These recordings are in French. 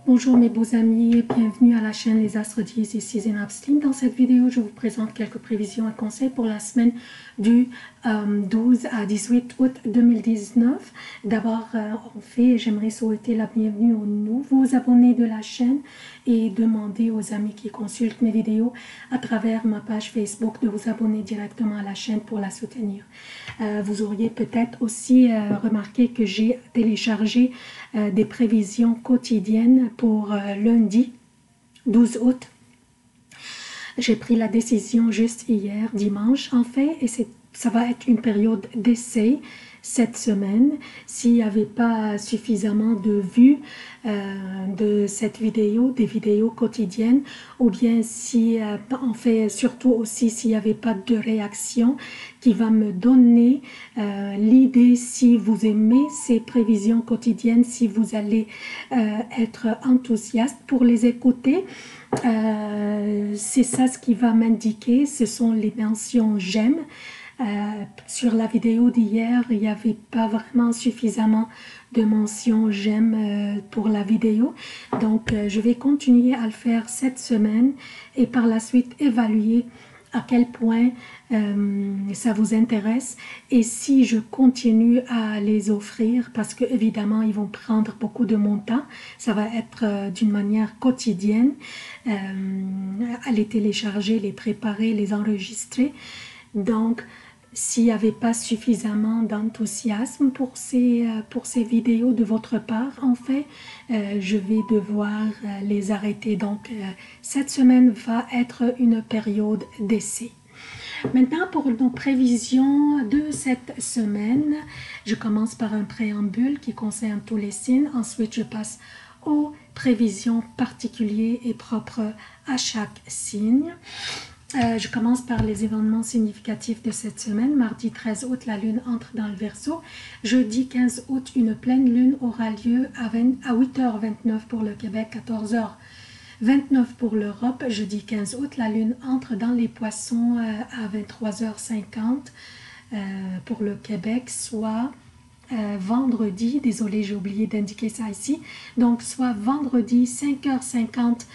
Bonjour mes beaux amis et bienvenue à la chaîne Les Astres 10 ici Zénab Slim. Dans cette vidéo, je vous présente quelques prévisions et conseils pour la semaine du 12 à 18 août 2019. D'abord, j'aimerais souhaiter la bienvenue aux nouveaux abonnés de la chaîne et demander aux amis qui consultent mes vidéos à travers ma page Facebook de vous abonner directement à la chaîne pour la soutenir. Vous auriez peut-être aussi remarqué que j'ai téléchargé des prévisions quotidiennes pour lundi 12 août. J'ai pris la décision juste hier, dimanche en fait, et ça va être une période d'essai cette semaine. S'il n'y avait pas suffisamment de vues de cette vidéo, des vidéos quotidiennes, ou bien si, en fait, surtout aussi s'il n'y avait pas de réaction qui va me donner l'idée si vous aimez ces prévisions quotidiennes, si vous allez être enthousiaste pour les écouter. C'est ça ce qui va m'indiquer, ce sont les mentions j'aime. Sur la vidéo d'hier, il n'y avait pas vraiment suffisamment de mentions j'aime pour la vidéo. Donc, je vais continuer à le faire cette semaine et par la suite évaluer à quel point ça vous intéresse et si je continue à les offrir parce que évidemment ils vont prendre beaucoup de mon temps, ça va être d'une manière quotidienne, à les télécharger, les préparer, les enregistrer. Donc s'il n'y avait pas suffisamment d'enthousiasme pour ces vidéos de votre part, en fait, je vais devoir les arrêter. Donc, cette semaine va être une période d'essai. Maintenant, pour nos prévisions de cette semaine, je commence par un préambule qui concerne tous les signes. Ensuite, je passe aux prévisions particulières et propres à chaque signe. Je commence par les événements significatifs de cette semaine. Mardi 13 août, la lune entre dans le Verseau. Jeudi 15 août, une pleine lune aura lieu à 8h29 pour le Québec, 14h29 pour l'Europe. Jeudi 15 août, la lune entre dans les Poissons à 23h50 pour le Québec, soit vendredi, désolé j'ai oublié d'indiquer ça ici, donc soit vendredi 5h50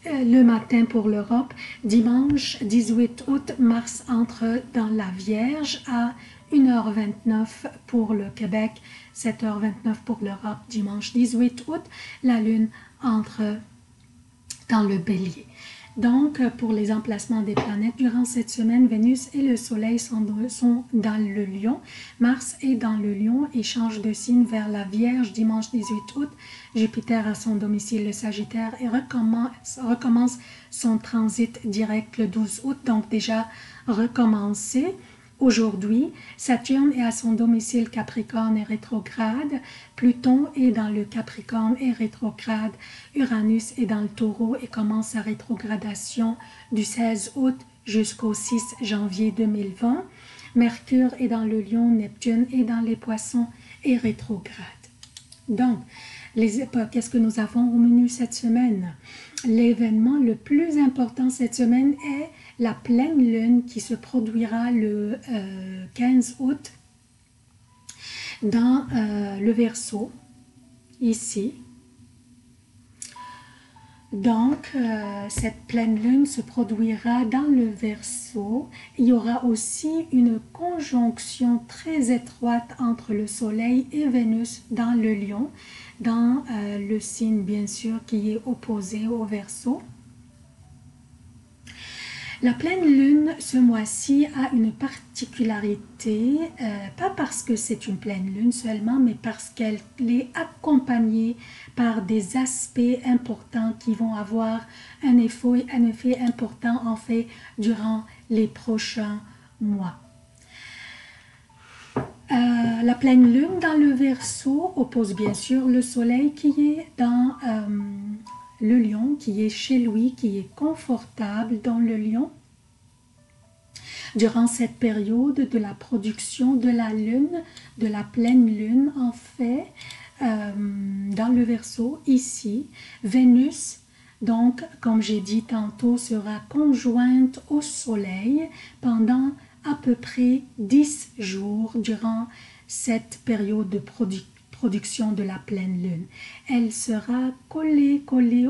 le matin pour l'Europe. Dimanche 18 août, Mars entre dans la Vierge à 1h29 pour le Québec, 7h29 pour l'Europe. Dimanche 18 août, la Lune entre dans le Bélier. Donc, pour les emplacements des planètes, durant cette semaine, Vénus et le Soleil sont dans le Lion. Mars est dans le Lion et change de signe vers la Vierge dimanche 18 août. Jupiter a son domicile le Sagittaire et recommence son transit direct le 12 août. Donc, déjà recommencé. Aujourd'hui, Saturne est à son domicile Capricorne et rétrograde, Pluton est dans le Capricorne et rétrograde, Uranus est dans le Taureau et commence sa rétrogradation du 16 août jusqu'au 6 janvier 2020, Mercure est dans le Lion, Neptune est dans les Poissons et rétrograde. Donc, qu'est-ce que nous avons au menu cette semaine? L'événement le plus important cette semaine est la pleine lune qui se produira le 15 août dans le Verseau, ici. Donc, cette pleine lune se produira dans le Verseau. Il y aura aussi une conjonction très étroite entre le Soleil et Vénus dans le Lion, dans le signe bien sûr qui est opposé au Verseau. La pleine lune ce mois-ci a une particularité, pas parce que c'est une pleine lune seulement, mais parce qu'elle est accompagnée par des aspects importants qui vont avoir un effet important en fait durant les prochains mois. La pleine lune dans le Verseau oppose bien sûr le Soleil qui est dans le Lion, qui est chez lui, qui est confortable dans le Lion. Durant cette période de la production de la lune, de la pleine lune en fait, dans le Verseau, ici, Vénus, donc comme j'ai dit tantôt, sera conjointe au Soleil pendant à peu près 10 jours durant cette période de production de la pleine lune. Elle sera collée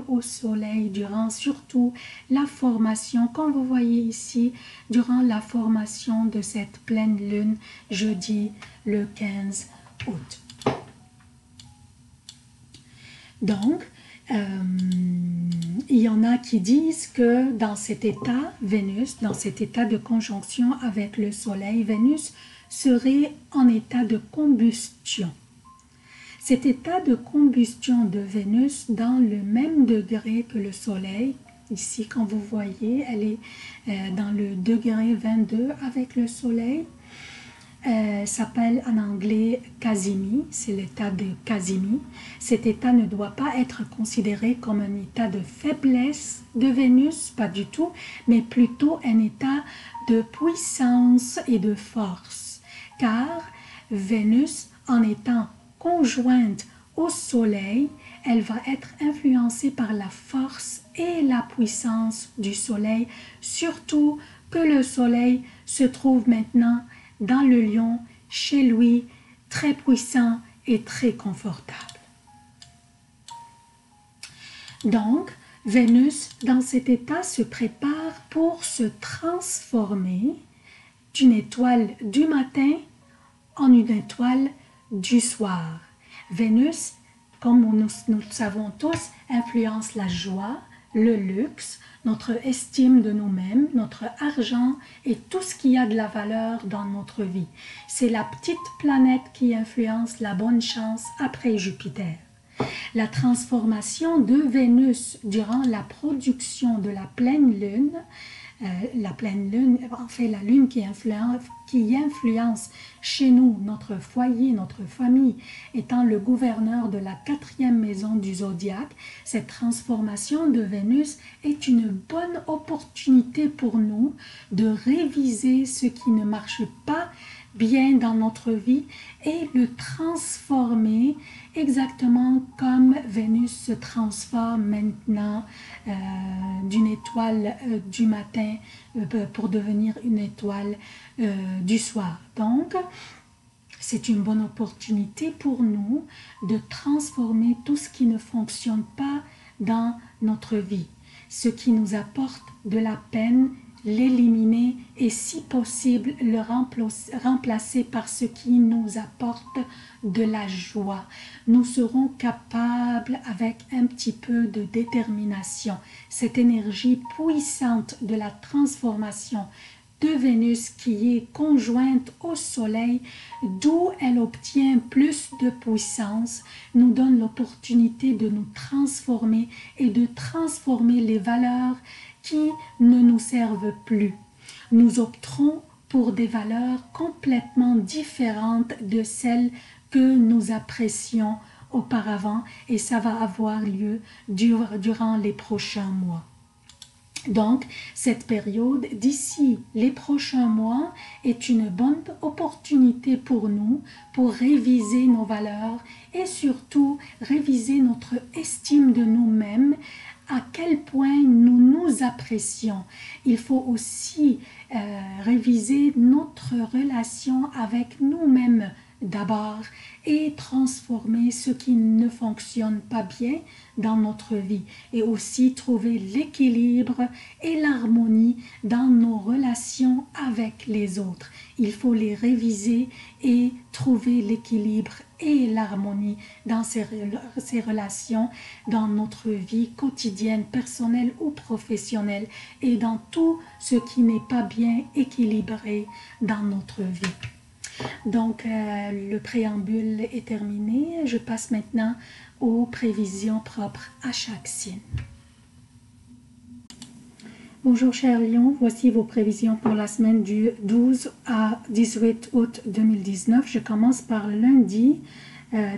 au soleil durant surtout la formation, comme vous voyez ici, durant la formation de cette pleine lune, jeudi le 15 août. Donc, il y en a qui disent que dans cet état, Vénus, dans cet état de conjonction avec le soleil, Vénus serait en état de combustion. Cet état de combustion de Vénus dans le même degré que le soleil, ici quand vous voyez, elle est dans le degré 22 avec le soleil, s'appelle en anglais Casimir, c'est l'état de Casimir. Cet état ne doit pas être considéré comme un état de faiblesse de Vénus, pas du tout, mais plutôt un état de puissance et de force. Car Vénus, en étant conjointe au Soleil, elle va être influencée par la force et la puissance du Soleil, surtout que le Soleil se trouve maintenant dans le Lion, chez lui, très puissant et très confortable. Donc, Vénus, dans cet état, se prépare pour se transformer d'une étoile du matin en une étoile du soir. Vénus, comme nous le savons tous, influence la joie, le luxe, notre estime de nous-mêmes, notre argent et tout ce qui a de la valeur dans notre vie. C'est la petite planète qui influence la bonne chance après Jupiter. La transformation de Vénus durant la production de la pleine lune, en fait la lune qui influence chez nous, notre foyer, notre famille, étant le gouverneur de la 4e maison du zodiaque, cette transformation de Vénus est une bonne opportunité pour nous de réviser ce qui ne marche pas bien dans notre vie et le transformer exactement comme Vénus se transforme maintenant d'une étoile du matin pour devenir une étoile du soir. Donc, c'est une bonne opportunité pour nous de transformer tout ce qui ne fonctionne pas dans notre vie, ce qui nous apporte de la peine, l'éliminer et si possible le remplacer par ce qui nous apporte de la joie. Nous serons capables avec un petit peu de détermination, cette énergie puissante de la transformation de Vénus qui est conjointe au Soleil, d'où elle obtient plus de puissance, nous donne l'opportunité de nous transformer et de transformer les valeurs qui ne nous servent plus. Nous opterons pour des valeurs complètement différentes de celles que nous apprécions auparavant et ça va avoir lieu durant les prochains mois. Donc, cette période d'ici les prochains mois est une bonne opportunité pour nous pour réviser nos valeurs et surtout réviser notre estime de nous-mêmes, à quel point nous nous apprécions. Il faut aussi réviser notre relation avec nous-mêmes d'abord et transformer ce qui ne fonctionne pas bien dans notre vie et aussi trouver l'équilibre et l'harmonie dans nos relations avec les autres. Il faut les réviser et trouver l'équilibre et l'harmonie dans ces relations, dans notre vie quotidienne, personnelle ou professionnelle et dans tout ce qui n'est pas bien équilibré dans notre vie. Donc, le préambule est terminé. Je passe maintenant aux prévisions propres à chaque signe. Bonjour chers lions, voici vos prévisions pour la semaine du 12 à 18 août 2019. Je commence par lundi,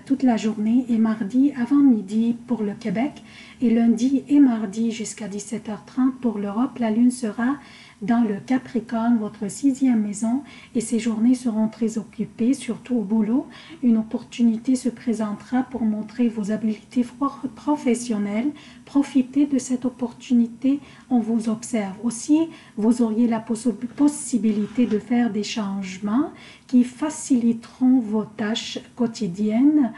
toute la journée et mardi avant midi pour le Québec et lundi et mardi jusqu'à 17h30 pour l'Europe. La lune sera dans le Capricorne, votre sixième maison, et ces journées seront très occupées, surtout au boulot. Une opportunité se présentera pour montrer vos habiletés professionnelles. Profitez de cette opportunité, on vous observe. Aussi, vous auriez la possibilité de faire des changements qui faciliteront vos tâches quotidiennes.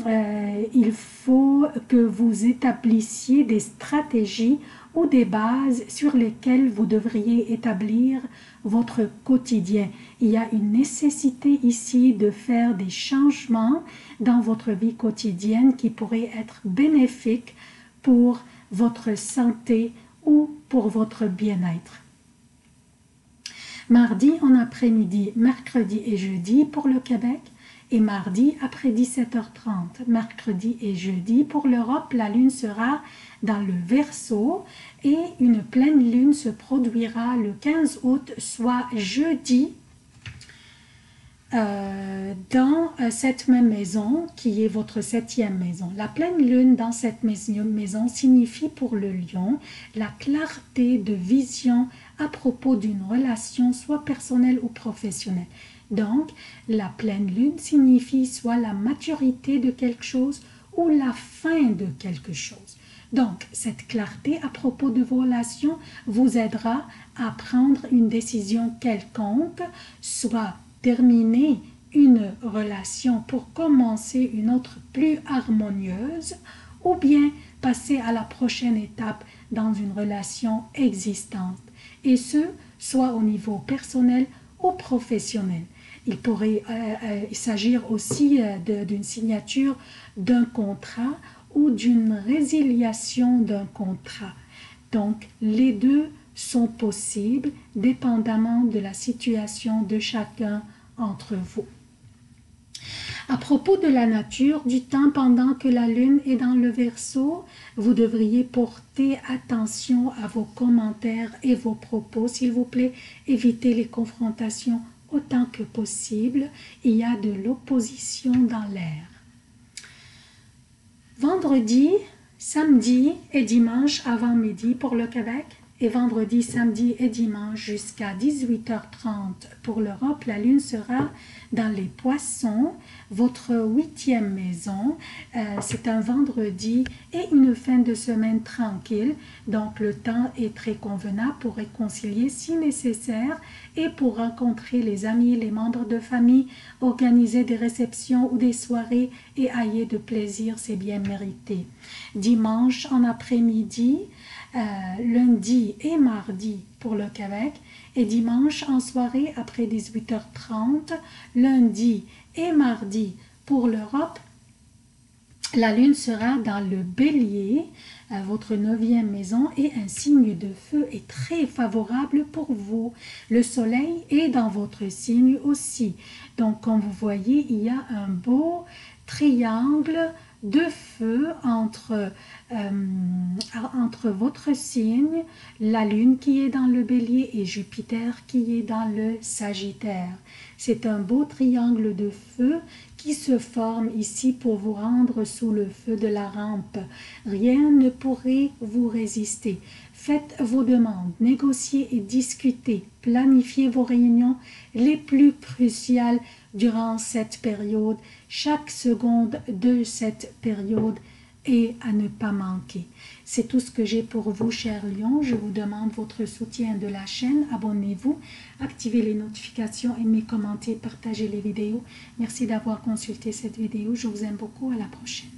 Il faut que vous établissiez des stratégies ou des bases sur lesquelles vous devriez établir votre quotidien. Il y a une nécessité ici de faire des changements dans votre vie quotidienne qui pourraient être bénéfiques pour votre santé ou pour votre bien-être. Mardi en après-midi, mercredi et jeudi pour le Québec, et mardi après 17h30, mercredi et jeudi pour l'Europe, la lune sera dans le Verseau et une pleine lune se produira le 15 août, soit jeudi, dans cette même maison qui est votre septième maison. La pleine lune dans cette maison signifie pour le lion la clarté de vision à propos d'une relation soit personnelle ou professionnelle. Donc, la pleine lune signifie soit la maturité de quelque chose ou la fin de quelque chose. Donc, cette clarté à propos de vos relations vous aidera à prendre une décision quelconque, soit terminer une relation pour commencer une autre plus harmonieuse, ou bien passer à la prochaine étape dans une relation existante, et ce, soit au niveau personnel ou professionnel. Il pourrait s'agir aussi d'une signature d'un contrat ou d'une résiliation d'un contrat. Donc, les deux sont possibles dépendamment de la situation de chacun entre vous. À propos de la nature, du temps pendant que la lune est dans le Verseau, vous devriez porter attention à vos commentaires et vos propos. S'il vous plaît, évitez les confrontations autant que possible. Il y a de l'opposition dans l'air. Vendredi, samedi et dimanche avant midi pour le Québec, et vendredi, samedi et dimanche jusqu'à 18h30 pour l'Europe, la lune sera dans les Poissons, votre huitième maison. C'est un vendredi et une fin de semaine tranquille, donc le temps est très convenable pour réconcilier si nécessaire et pour rencontrer les amis, les membres de famille, organiser des réceptions ou des soirées et ayez de plaisir, c'est bien mérité. Dimanche en après-midi, lundi et mardi pour le Québec, et dimanche en soirée après 18h30, lundi et mardi pour l'Europe, la lune sera dans le Bélier, votre neuvième maison, et un signe de feu est très favorable pour vous. Le soleil est dans votre signe aussi. Donc, comme vous voyez, il y a un beau triangle de feu entre votre signe, la lune qui est dans le Bélier et Jupiter qui est dans le Sagittaire. C'est un beau triangle de feu qui se forme ici pour vous rendre sous le feu de la rampe. Rien ne pourrait vous résister. Faites vos demandes, négociez et discutez, planifiez vos réunions les plus cruciales durant cette période. Chaque seconde de cette période est à ne pas manquer. C'est tout ce que j'ai pour vous, chers lions. Je vous demande votre soutien de la chaîne. Abonnez-vous, activez les notifications, aimez, commentez, partagez les vidéos. Merci d'avoir consulté cette vidéo. Je vous aime beaucoup. À la prochaine.